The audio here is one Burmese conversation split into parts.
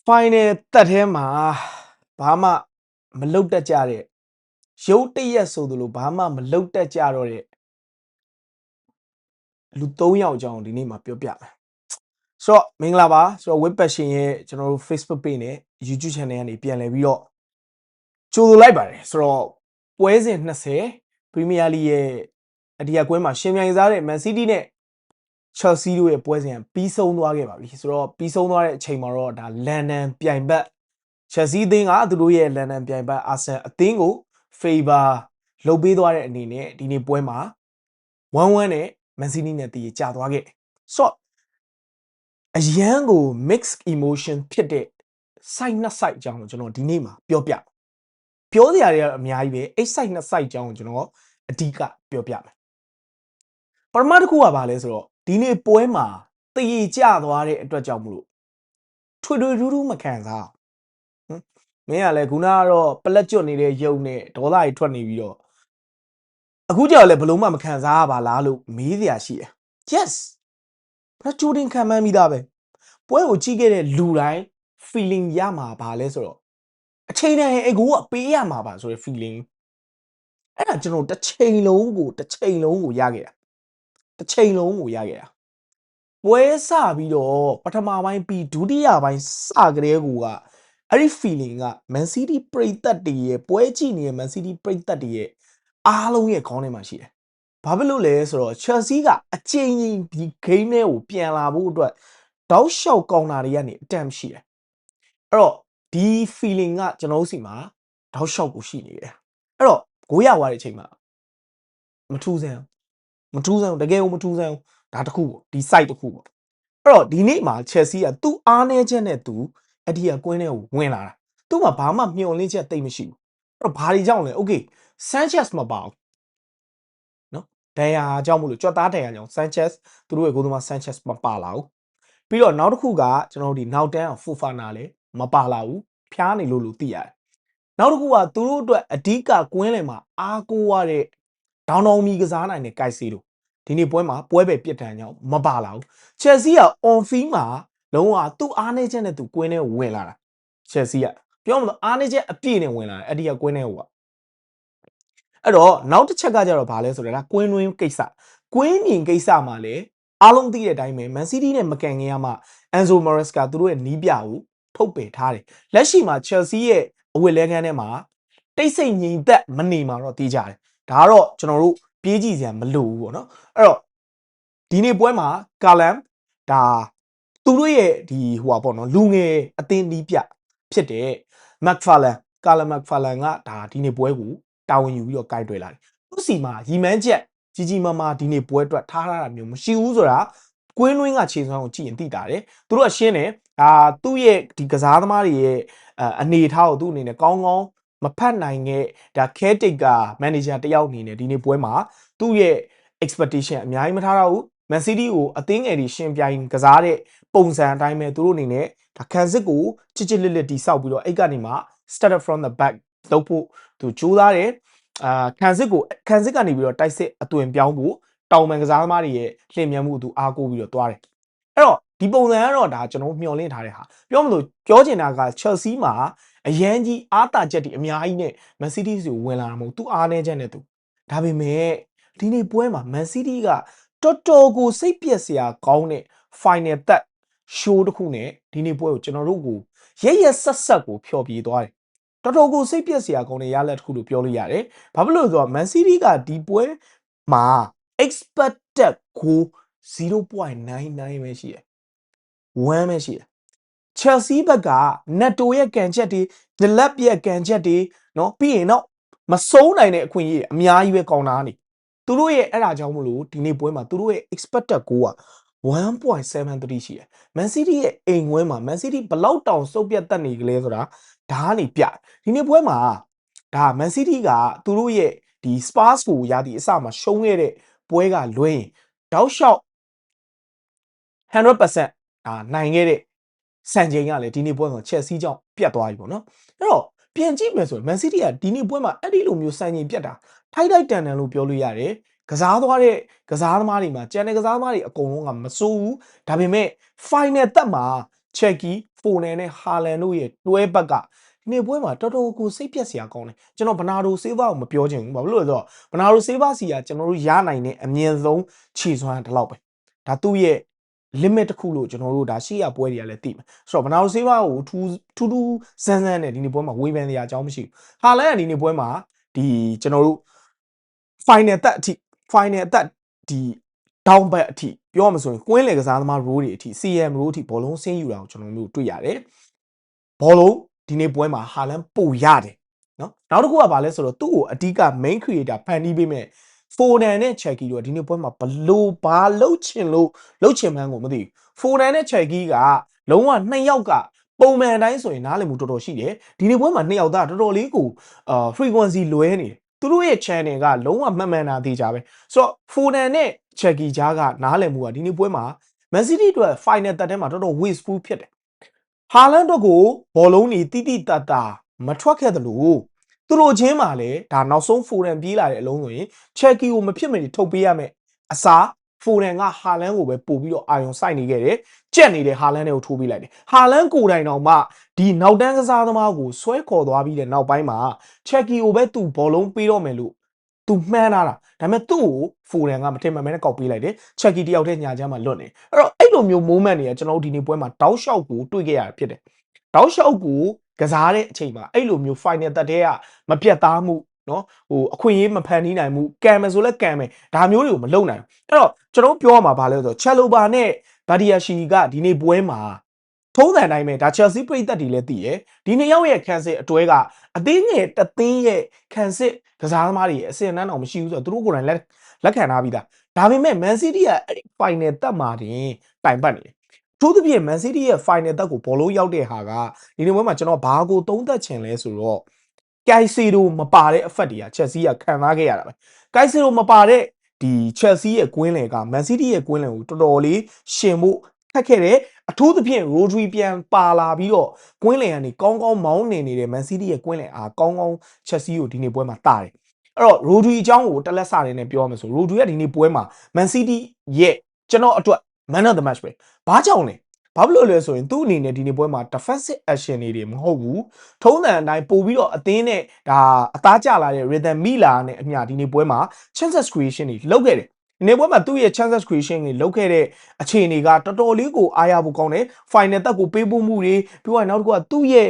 final တက်ထဲမှာဘာမှမလုတ်တက်ကြတဲ့ရုပ်တရက်ဆိုသလိုဘာမှမလုတ်တက်ကြတော့တဲ့လူ3ယောက်အကြောင်းဒီနေ့မှာပြောပြမယ်ဆိုတော့မင်္ဂလာပါဆိုတော့ web passion ရဲ့ကျွန်တော်တို့ Facebook page နဲ့ YouTube channel ကနေပြန်လည်ပြီးတော့ကြိုဆိုလိုက်ပါတယ်ဆိုတော့ပွဲစဉ်20 Premier League ရဲ့အဒီယာကွဲမှာရှင်ပြိုင်စားတဲ့ Man City နဲ့ Chelsea တို့ရဲ့ပွဲစဉ်ပြီးဆုံးသွားခဲ့ပါပြီဆိုတော့ပြီးဆုံးသွားတဲ့အချိန်မှာတော့ဒါလန်ဒန်ပြိုင်ဘက် Chelsea အသင်းကသူတို့ရဲ့လန်ဒန်ပြိုင်ဘက် Arsenal အသင်းကို favor လုပ်ပေးသွားတဲ့အနေနဲ့ဒီနေ့ပွဲမှာ1-1နဲ့ Man City နဲ့တည်ကြသွားခဲ့ဆိုတော့အရန်ကို mixed emotion ဖြစ်တဲ့ side နှစ် side အကြောင်းကိုကျွန်တော်ဒီနေ့မှာပြောစရာတွေကတော့အများကြီးပဲအဲ့ side နှစ် side အကြောင်းကိုကျွန်တော်အဓိကပြောပြမယ်ပထမတစ်ခုကဘာလဲဆိုတော့ဒီနေ့ပွဲမှာတည်ကြသွားတဲ့အတွက်ကြောင့်မလို့ထွေထွေထူးထူးမခံစားမင်းကလည်းခုနကတော့ပလက်ကျွတ်နေတဲ့ရုပ်နဲ့ဒေါသကြီးထွက်နေပြီးတော့အခုကြောက်လည်းဘလုံးမခံစားရပါလားလို့မေးစရာရှိတယ် yes ဘာကြိုတင်ခံမှန်းမိသားပဲပွဲကိုကြည့်ခဲ့တဲ့လူတိုင်း feeling ရမှာပါလဲဆိုတော့အချိန်တန်ရင်အကူကပေးရမှာပါဆိုတဲ့ feeling အဲ့ဒါကျွန်တော်တစ်ချိန်လုံးကိုရခဲ့တာပွဲစပြီးတော့ပထမပိုင်းပြီးဒုတိယပိုင်းစကတည်းကအဲ့ဒီ feeling က Man City ပရိသတ်တွေရဲ့ပွဲကြည့်နေတဲ့ Man City ပရိသတ်တွေရဲ့အားလုံးရဲ့ခေါင်းထဲမှာရှိတယ်။ဘာဖြစ်လို့လဲဆိုတော့ Chelsea ကအချိန်ကြီးဒီ game ထဲကိုပြန်လာဖို့အတွက်တောက်လျှောက်ကောင်တာတွေကနေ attempt ရှိတယ်။အဲ့တော့ဒီ feeling ကကျွန်တော်တို့စီမှာတောက်လျှောက်ကိုရှိနေတယ်။အဲ့တော့ကိုရသွားတဲ့အချိန်မှာမထူးဆန်းတကယ်ကိုမထူးဆန်းဒါတစ်ခုပေါ့ဒီ site တစ်ခုပေါ့အဲ့တော့ဒီနေ့မှာ Chelsea ကသူ့အားနည်းချက်နဲ့သူအဒီယာကွင်းထဲကိုဝင်လာတာသူ့မှာဘာမှမျှော်လင့်ချက်တိတ်မရှိဘူးအဲ့တော့ဘာတွေကြောင့်လဲ okay Sanchez မပါဘူးနော်ဒဏ်ရာကြောင့်မလို့ကြွက်သားဒဏ်ရာကြောင့် Sanchez သူတို့ရဲ့ဂိုးသမား Sanchez မပါလာဘူးပြီးတော့နောက်တစ်ခုကကျွန်တော်တို့ဒီနောက်တန်းအောင် Fofana လည်းမပါလာဘူးဖျားနေလို့သိရတယ်နောက်တစ်ခုကသူတို့အတွက်အဓိကကွင်းလယ်မှာအားကိုးရတဲ့ဒေါင်းတော်မီကစားနိုင်တဲ့ Kaiser တို့ဒီနေ့ပွဲမှာပွဲပဲပြစ်ဒဏ်ကြောင့်မပါလာဘူး Chelsea က on field မှာလုံးဝသူ့အားနည်းချက်နဲ့သူကွင်းထဲကိုဝင်လာတာ Chelsea ကပြောမလို့အားနည်းချက်အပြည့်နဲ့ဝင်လာတယ်အဲ့ဒီကကွင်းထဲကိုအဲ့တော့နောက်တစ်ချက်ကကြတော့ဗာလဲဆိုတော့ဒါကွင်းတွင်းကိစ္စကွင်းမြင်ကိစ္စမှာလည်းအားလုံးသိတဲ့အတိုင်းပဲ Man City နဲ့မကန်ခင်ကမှ Enzo Maresca သူတို့ရဲ့နီးပြကိုထုတ်ပယ်ထားတယ်လက်ရှိမှာ Chelsea ရဲ့အဝတ်လဲခန်းထဲမှာတိတ်ဆိတ်ငြိမ်သက်မနေမှာတော့သိကြတယ်ဒါကတော့ကျွန်တော်တို့ပြေးကြည့်စရာမလိုဘူးပေါ့နော်အဲ့တော့ဒီနေ့ပွဲမှာကာလမ်ဒါသူတို့ရဲ့ဒီဟိုပါပေါ့နော်လူငယ်အသင်းနီးပြဖြစ်တဲ့ McFarlane ကာလမ် McFarlane ကဒါဒီနေ့ပွဲကိုတာဝန်ယူပြီးတော့ကိုင်တွယ်လာတယ်သူစီမှာရီမန်းချက်ကြီးမားဒီနေ့ပွဲအတွက်ထားတာမျိုးမရှိဘူးဆိုတာကွင်းတွင်းကခြေစွမ်းကိုကြည့်ရင်သိတာတယ်သူတို့ကရှင်းတယ်ဒါသူ့ရဲ့ဒီကစားသမားတွေရဲ့အနေထားကိုသူ့အနေနဲ့ကောင်းကောင်းမဖတ်နိုင်တဲ့ဒါ caretaker manager တယောက်အနေနဲ့ဒီနေ့ပွဲမှာသူ့ရဲ့ expectation အများကြီးမထားတော့ဘူး Man City ကိုအသင်းငယ်တွေရှင်ပြိုင်ကစားတဲ့ပုံစံအတိုင်းပဲသူတို့အနေနဲ့ဒါခံစစ်ကိုချစ်လစ်တီဆောက်ပြီးတော့အဲ့ကနေမှ started from the back လုပ်ဖို့သူကြိုးစားတယ်ခံစစ်ကနေပြီးတော့တိုက်စစ်အသွင်ပြောင်းဖို့တောင်ပန်ကစားသမားတွေရဲ့လျင်မြန်မှုသူအားကိုးပြီးတော့တွားတယ်အဲ့တော့ဒီပုံစံကတော့ဒါကျွန်တော်မျှော်လင့်ထားတဲ့ဟာပြောမလို့ပြောချင်တာက Chelsea မှာအရန်ကြီးအားတာချက်တွေအများကြီးနဲ့ Man City ကိုဝင်လာတာမဟုတ်သူအားနည်းချက်နဲ့သူဒါပေမဲ့ဒီနေ့ပွဲမှာ Man City ကတော်တော်ကိုစိတ်ပျက်စရာကောင်းတဲ့ final သက် show တစ်ခုနဲ့ဒီနေ့ပွဲကိုကျွန်တော်တို့ကိုရက်ဆက်ကိုဖျော်ဖြေသွားတယ်တော်တော်ကိုစိတ်ပျက်စရာကောင်းတဲ့ရလဒ်တစ်ခုလို့ပြောလို့ရတယ်ဘာဖြစ်လို့လဲဆိုတော့ Man City ကဒီပွဲမှာ expected goal 0.99 ပဲရှိတယ်1ပဲရှိတယ် Chelsea ဘက်က Neto ရဲ့ကန်ချက်တွေ Delap ရဲ့ကန်ချက်တွေเนาะပြီးရင်တော့မစိုးနိုင်တဲ့အခွင့်အရေးအများကြီးပဲကောင်းတာနေသူတို့ရဲ့အဲ့ဒါကြောင့်မလို့ဒီနေ့ပွဲမှာသူတို့ရဲ့ expected goal က 1.73 ရှိတယ် Man City ရဲ့အိမ်ဝဲမှာ Man City ဘလောက်တောင်စုပ်ပြတ်တက်နေကြလဲဆိုတာဒါကနေပြဒီနေ့ပွဲမှာဒါ Man City ကသူတို့ရဲ့ဒီ Spurs ကိုရာဒီအစမှာရှုံးခဲ့တဲ့ပွဲကလွဲရင်တောက်လျှောက် 100% နိုင်ခဲ့တဲ့စံချိန်ကလည်းဒီနေ့ပွဲမှာ Chelsea ကြောင့်ပြတ်သွားပြီပေါ့နော်အဲ့တော့ပြန်ကြည့်မယ်ဆိုရင် Man City ကဒီနေ့ပွဲမှာအဲ့ဒီလိုမျိုးစံချိန်ပြတ်တာထိုက်တန်လို့ပြောလို့ရတယ်ကစားသွားတဲ့ကစားသမားတွေမှာကျန်တဲ့ကစားသမားတွေအကုန်လုံးကမစိုးဘူးဒါပေမဲ့ final သက်မှာ ချက်ကီဖိုနယ်နဲ့ဟာလန်တို့ရဲ့တွဲဘက်ကဒီနေ့ပွဲမှာတော်တော်ကိုစိတ်ပြက်စရာကောင်းတယ်ကျွန်တော်ဘနာဒိုဆေးဘာကိုမပြောချင်ဘူးဘာလို့လဲဆိုတော့ဘနာဒိုဆေးဘာစီကကျွန်တော်တို့ရနိုင်တဲ့အမြင့်ဆုံးခြေစွမ်းတစ်လောက်ပဲဒါသူ့ရဲ့ limit တစ်ခုလို့ကျွန်တော်တို့ဒါရှေ့ရပွဲတွေကလည်းသိမယ်ဆိုတော့ဘနာဒိုဆေးဘာကိုထူးဆန်းနဲ့ဒီနေ့ပွဲမှာဝေဖန်တဲ့အကြောင်းမရှိဘူးဟာလန်ကဒီနေ့ပွဲမှာဒီကျွန်တော်တို့ final တက်အထိ final တက်ဒီ down back အထိပြောရမှာဆိုရင်ကွင်းလေကစားသမား role တွေအထိ CM role အထိဘောလုံးဆင်းယူတာကိုကျွန်တော်တို့တွေ့ရတယ်ဘောလုံးဒီနေ့ပွဲမှာဟာလန်ပိုရတယ်နော်နောက်တစ်ခုကဘာလဲဆိုတော့သူ့ကိုအဓိက main creator ဖန်တီးပေးမဲ့ဖိုဒန်နဲ့ချက်ကီတို့ဒီနေ့ပွဲမှာဘလို့ဘာလှုပ်ချင်မှန်းကိုမသိဘူးဖိုဒန်နဲ့ချက်ကီကလုံးဝ2ယောက်ကပုံမှန်တိုင်းဆိုရင်နားလည်မှုတော်တော်ရှိတယ်ဒီနေ့ပွဲမှာ2ယောက်သားတော်တော်လေးကိုfrequency လွဲနေတယ်သူတို့ရဲ့ channel ကလုံးဝမှန်တာသိကြပဲဆိုတော့ဖိုဒန်နဲ့ချက်ကီကြားကနားလည်မှုကဒီနေ့ပွဲမှာ Man City အတွက် final တက်ထဲမှာတော်တော် wasteful ဖြစ်တယ်ဟာလန်တို့ကိုဘောလုံးတွေတိတမထွက်ခဲ့တယ်လို့သူတို့ချင်းမှာလည်းဒါနောက်ဆုံးဖိုဒန်ပြေးလာတဲ့အလုံးဆိုရင်ချက်ကီကိုမဖြစ်မနေထုတ်ပေးရမယ်အစားဖိုဒန်ကဟာလန်ကိုပဲပို့ပြီးတော့အာယုံစိုက်နေခဲ့တယ်ကြက်နေတဲ့ဟာလန်တွေကိုထိုးပေးလိုက်တယ်ဟာလန်ကိုယ်တိုင်တော့မှဒီနောက်တန်းကစားသမားကိုဆွဲခေါ်သွားပြီးတဲ့နောက်ပိုင်းမှာချက်ကီကိုပဲသူဘောလုံးပေးတော့မယ်လို့သူမှန်းလာတာဒါပေမဲ့သူ့ကိုဖိုဒန်ကမထင်မှန်မဲနဲ့ကောက်ပေးလိုက်တယ်ချက်ကီတယောက်တည်းညာချမ်းမှာလွတ်နေအဲ့တော့အဲ့လိုမျိုး moment တွေကကျွန်တော်တို့ဒီနေ့ပွဲမှာတောက်လျှောက်ကိုတွေ့ခဲ့ရတာဖြစ်တယ်တောက်လျှောက်ကိုကစားတဲ့အချိန်မှာအဲ့လိုမျိုး final တက်တဲ့ကမပြတ်သားမှုနော်ဟိုအခွင့်အရေးမဖန်တီးနိုင်မှုကံမယ်ဆိုလဲကံမယ်ဒါမျိုးတွေကိုမလုပ်နိုင်ဘူးအဲ့တော့ကျွန်တော်ပြောရမှာဗာလဲဆိုတော့ချက်လိုဘာနဲ့ဘာဒီယာရှီကဒီနေ့ပွဲမှာထုံးစံတိုင်းပဲဒါ Chelsea ပြည်သက်တွေလည်းသိရယ်ဒီနှစ်ယောက်ရဲ့ခံစစ်အတွဲကအသင်းငယ်တသင်းရဲ့ခံစစ်ကစားသမားတွေအစင်အနှန်းအောင်မရှိဘူးဆိုတော့သူတို့ကိုယ်တိုင်လက်ခံထားပြီးသားဒါပေမဲ့ Man City ကအဲ့ဒီ final တက်မှာတင်တိုင်ပတ်နေတယ်ထို့သဖြင့် Man City ရဲ့ final တက်ကိုဘောလုံးရောက်တဲ့ဟာကဒီနေ့ပွဲမှာကျွန်တော်ဘာကိုသုံးသပ်ချင်လဲဆိုတော့ကိုက်စီဒိုမပါတဲ့အဖက်တွေက Chelsea ကခံစားခဲ့ရတာပဲကိုက်စီဒိုမပါတဲ့ဒီ Chelsea ရဲ့ကွင်းလယ်က Man City ရဲ့ကွင်းလယ်ကိုတော်တော်လေးရှင်ဖို့ခက်ခဲ့တယ်အထူးသဖြင့် Rodri ပြန်ပါလာပြီးတော့ကွင်းလယ်ကနေကောင်းမောင်းနေတဲ့ Man City ရဲ့ကွင်းလယ်အားကောင်း Chelsea ကိုဒီနေ့ပွဲမှာတာတယ်အဲ့တော့ Rodri အကြောင်းကိုတက်လက်စတယ်နဲ့ပြောရမယ်ဆို Rodri ကဒီနေ့ပွဲမှာ Man City ရဲ့ကျွန်တော်အတွက် man of the match ပဲဘာကြောင့်လဲဘာဖြစ်လို့လဲဆိုရင်သူ့အနေနဲ့ဒီနေ့ပွဲမှာ defensive action တွေမဟုတ်ဘူးထုံးစံအတိုင်းပို့ပြီးတော့အသင်းနဲ့ဒါအသားကျလာတဲ့ rhythm မိလာနဲ့အမျှဒီနေ့ပွဲမှာ chances creation တွေလုပ်ခဲ့တယ်ဒီနေ့ပွဲမှာသူ့ရဲ့ chances creation တွေလုပ်ခဲ့တဲ့အခြေအနေကတော်တော်လေးကိုအားရဖို့ကောင်းတယ် final တက်ကိုပေးပို့မှုတွေပြီးတော့နောက်တစ်ခုကသူ့ရဲ့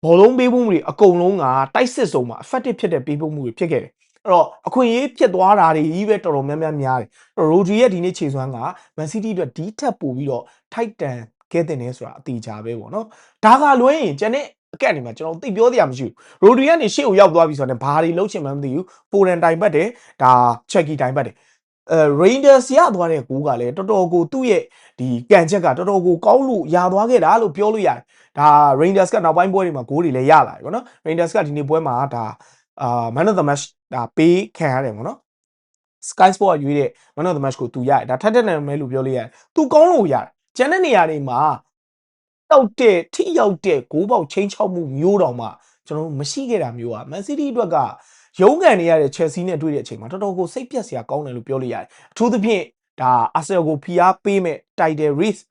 ဘောလုံးပေးပို့မှုတွေအကုန်လုံးကတိုက်စစ်စုံမှာ effective ဖြစ်တဲ့ပေးပို့မှုတွေဖြစ်ခဲ့တယ်အဲ့တော့အခွင့်အရေးဖြစ်သွားတာတွေကြီးပဲတော်တော်များတယ်ရိုဒရီရဲ့ဒီနေ့ခြေစွမ်းက Man City အတွက်ဒီထက်ပိုပြီးတော့ထိုက်တန်ခဲ့တဲ့နေဆိုတာအတိအကျပဲပေါ့နော်ဒါကလွှဲရင်ကျန်တဲ့အကက်နေမှာကျွန်တော်သိပြောစရာမရှိဘူးရိုဒရီကနေရှေ့ကိုရောက်သွားပြီဆိုတော့ဘာတွေလုံးချင်မှန်းမသိဘူးပိုရန်တိုင်ပတ်တယ်ဒါချက်ကီတိုင်ပတ်တယ်Rangers ရသွားတဲ့ကိုကလည်းတော်တော်ကိုသူ့ရဲ့ဒီကန်ချက်ကတော်တော်ကိုကောင်းလို့ရသွားခဲ့တာလို့ပြောလို့ရတယ်ဒါ Rangers ကနောက်ပိုင်းပွဲတွေမှာဂိုးတွေလည်းရလာပြီပေါ့နော် Rangers ကဒီနေ့ပွဲမှာဒါman of the match ဒါပေးခံရတယ်ပေါ့နော် Sky Sport ရွေးတဲ့ man of the match ကိုသူရတယ်ဒါထက်တဲ့နာမည်လို့ပြောလို့ရတယ်သူကောင်းလို့ရတယ်ကျန်တဲ့နေရာတွေမှာထိရောက်တဲ့ဂိုးပေါက်ချင်းချောက်မှုမျိုးတောင်မှကျွန်တော်တို့မရှိခဲ့တာမျိုးอ่ะ Man City အတွက်ကရုံးကန်နေရတဲ့ Chelsea နဲ့တွေ့တဲ့အချိန်မှာတော်တော်ကိုစိတ်ပြက်စရာကောင်းတယ်လို့ပြောလို့ရတယ်အထူးသဖြင့်ဒါ Arsenal ကိုဖိအားပေးမဲ့ title race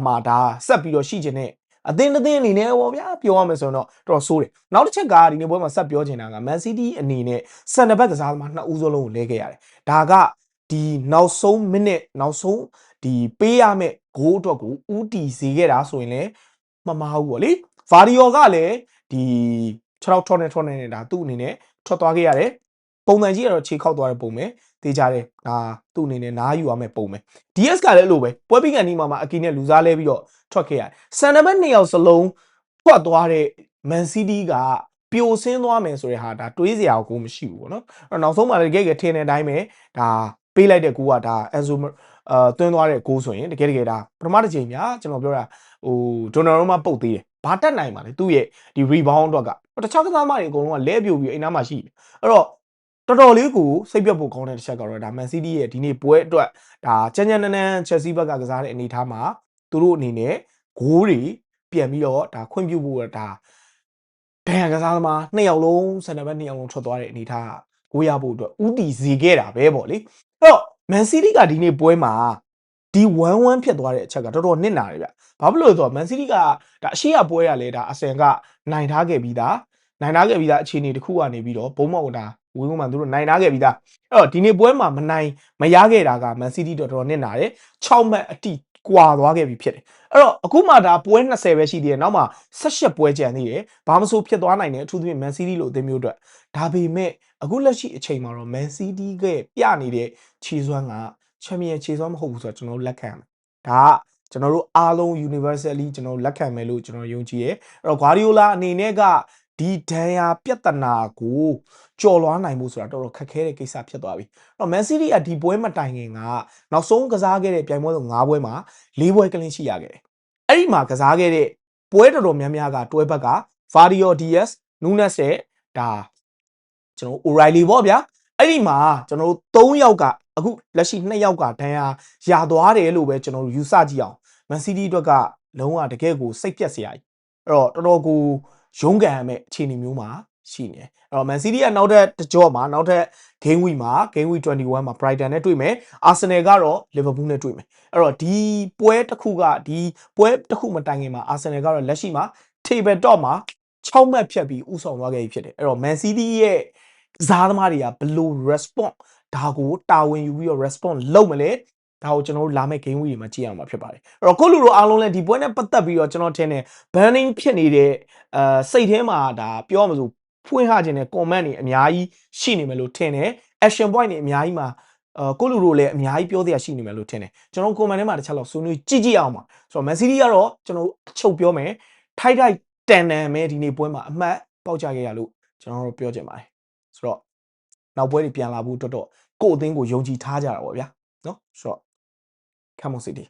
မှာဒါဆက်ပြီးတော့ရှိခြင်းနဲ့အသင်းအနေနဲ့ပေါ့ဗျာပြောရမယ်ဆိုတော့တော်တော်ဆိုးတယ်နောက်တစ်ချက်ကဒီနေ့ပွဲမှာဆက်ပြောချင်တာက Man City အနေနဲ့ center back ကစားသမားနှစ်ဦးစလုံးကိုလဲခဲ့ရတယ်ဒါကဒီနောက်ဆုံးမိနစ်နောက်ဆုံးဒီပေးရမဲ့ဂိုးအတွက်ကိုဦးတည်စေခဲ့တာဆိုရင်လည်းမမှားဘူးပေါ့လေဗာဒီယောကလည်းဒီ6ထောက်ထောက်နဲ့ဒါသူ့အနေနဲ့ထွက်သွားခဲ့ရတယ်ပုံစံကြီးကတော့ခြေခောက်သွားတဲ့ပုံပဲတေးကြတယ်ဒါသူ့အနေနဲ့နားယူရမယ့်ပုံပဲ DS ကလည်းအဲ့လိုပဲပွဲပြီးကန်ဒီမှာအကီနဲ့လူစားလဲပြီးတော့ထွက်ခဲ့ရတယ်စန်နဘက်2ယောက်စလုံးထွက်သွားတဲ့ Man City ကပြိုဆင်းသွားမယ်ဆိုတဲ့ဟာဒါတွေးစရာကိုမရှိဘူးပေါ့နော်အဲ့နောက်ဆုံးမှလည်းတကယ်ထင်တဲ့အတိုင်းပဲဒါပေးလိုက်တဲ့ကူကဒါအန်ဆိုသွင်းသွားတဲ့ဂိုးဆိုရင်တကယ်ဒါပထမတစ်ချိန်ညာကျွန်တော်ပြောတာဟိုဒိုနာရိုမာပုတ်သေးတယ်ဘာတက်နိုင်ပါလဲသူ့ရဲ့ဒီ rebound အတွက်ကတခြားကစားသမားတွေအကုန်လုံးကလဲပြိုပြီးအိမ်နားမှာရှိတယ်အဲ့တော့တော်တော်လေးကိုစိတ်ပြတ်ဖို့ကောင်းတဲ့တစ်ချက်ကတော့ဒါ Man City ရဲ့ဒီနေ့ပွဲအတွက်ဒါကြမ်းနန်း Chelsea ဘက်ကကစားတဲ့အနေအထားမှာသူတို့အနေနဲ့ဂိုးတွေပြန်ပြီးတော့ဒါခွင့်ပြုဖို့ဒါဒဏ်ရာကစားသမား2ယောက်လုံးစင်တာဘက်2ယောက်လုံးထွက်သွားတဲ့အနေအထားဂိုးရဖို့အတွက်ဥတီစေခဲ့တာပဲပေါ့လေအဲ့တော့ Man City ကဒီနေ့ပွဲမှာ ဒီ1-1ဖြစ်သွားတဲ့အချက်ကတော်တော်နစ်နာတယ်ဗျဘာဖြစ်လို့လဲဆိုတော့ Man City ကဒါအရှိရပွဲရလဲဒါအာဆင်ကနိုင်ထားခဲ့ပြီးသားအခြေအနေတစ်ခုကနေပြီးတော့ဘုံမောက်ဒါဝင်းဝန်းမှာသူတို့နိုင်ထားခဲ့ပြီးသားအဲ့တော့ဒီနေ့ပွဲမှာမရခဲ့တာက Man City တော်တော်နစ်နာတယ်6မှတ်အတိကွာသွားခဲ့ပြီဖြစ်တယ်အဲ့တော့အခုမှဒါပွဲ20ပဲရှိသေးတယ်နောက်မှ18ပွဲကျန်သေးတယ်ဘာမဆိုဖြစ်သွားနိုင်တယ်အထူးသဖြင့် Man City လို့အသင်းမျိုးအတွက်ဒါပေမဲ့အခုလက်ရှိအချိန်မှာတော့ Man City ကပြနေတဲ့ခြေစွမ်းက Champion ခြေစွမ်းမဟုတ်ဘူးဆိုတော့ကျွန်တော်တို့လက်ခံမယ်ဒါကကျွန်တော်တို့အားလုံး universally ကျွန်တော်လက်ခံမယ်လို့ကျွန်တော်ယုံကြည်ရဲအဲ့တော့ Guardiola အနေနဲ့ကဒီဒဏ်ရာပြဿနာကိုကြော်လွှားနိုင်မှုဆိုတာတော်တော်ခက်ခဲတဲ့ကိစ္စဖြစ်သွားပြီအဲ့တော့ Man City ကဒီပွဲမတိုင်ခင်ကနောက်ဆုံးကစားခဲ့တဲ့ပြိုင်ပွဲဆုံး9ပွဲမှာ4ပွဲကလင်းရှိရခဲ့တယ်အဲ့ဒီမှာကစားခဲ့တဲ့ပွဲတော်တော်များများကတွဲဘက်က Vardio Diaz Nunes တဲ့ဒါကျွန်တော် O'Reilly ပေါ့ဗျာအဲ့ဒီမှာကျွန်တော်တို့3ယောက်ကအခုလက်ရှိ2ယောက်ကဒဏ်ရာရသွားတယ်လို့ပဲကျွန်တော်တို့ယူဆကြည့်အောင် Man City အတွက်ကလုံးဝတကယ်ကိုစိတ်ပြက်စရာကြီးအဲ့တော့တော်တော်ကိုရုန်းကန်ရမယ့်အခြေအနေမျိုးမှာရှိနေတယ်အဲ့တော့ Man City ကနောက်ထပ်တစ်ကြော့မှာနောက်ထပ် Game Week 21မှာ Brighton နဲ့တွေ့မယ် Arsenal ကတော့ Liverpool နဲ့တွေ့မယ်အဲ့တော့ဒီပွဲတစ်ခုမတိုင်ခင်မှာ Arsenal ကတော့လက်ရှိမှာ Table Top မှာ6မှတ်ဖြတ်ပြီးဥဆောင်သွားခဲ့ပြီဖြစ်တယ်အဲ့တော့ Man City ရဲ့ကစားသမားတွေကဘလို့ response ဒါကိုတာဝန်ယူပြီးတော့ response လုပ်မလဲဒါကိုကျွန်တော်တို့လာမယ့် game week တွေမှာကြည့်ရမှာဖြစ်ပါတယ်အဲ့တော့ကိုလူတို့အားလုံးလည်းဒီပွဲနဲ့ပတ်သက်ပြီးတော့ကျွန်တော်ထင်တယ် banning ဖြစ်နေတဲ့စိတ်ထဲမှာဒါပြောရမလို့ဖွင့်ဟခြင်းနဲ့ comment တွေအများကြီးရှိနေမယ်လို့ထင်တယ် action point တွေအများကြီးမှာကိုလူတို့လည်းအများကြီးပြောသေးရရှိနေမယ်လို့ထင်တယ်ကျွန်တော် comment ထဲမှာတစ်ချက်လောက်ဆွေးနွေးကြည့်အောင်ပါဆိုတော့ Man City ကတော့ကျွန်တော်အချုပ်ပြောမယ်ထိုက်တန်မဲ့ဒီနေ့ပွဲမှာအမှတ်ပေါက်ကြခဲ့ရလို့ကျွန်တော်တို့ပြောချင်ပါတယ်ဆိုတော့နောက်ပွဲတွေပြန်လာဖို့အတွက်တော့ကိုယ့်အသင်းကိုယုံကြည်ထားကြတာပေါ့ဗျာနော်ဆိုတော့ Come on City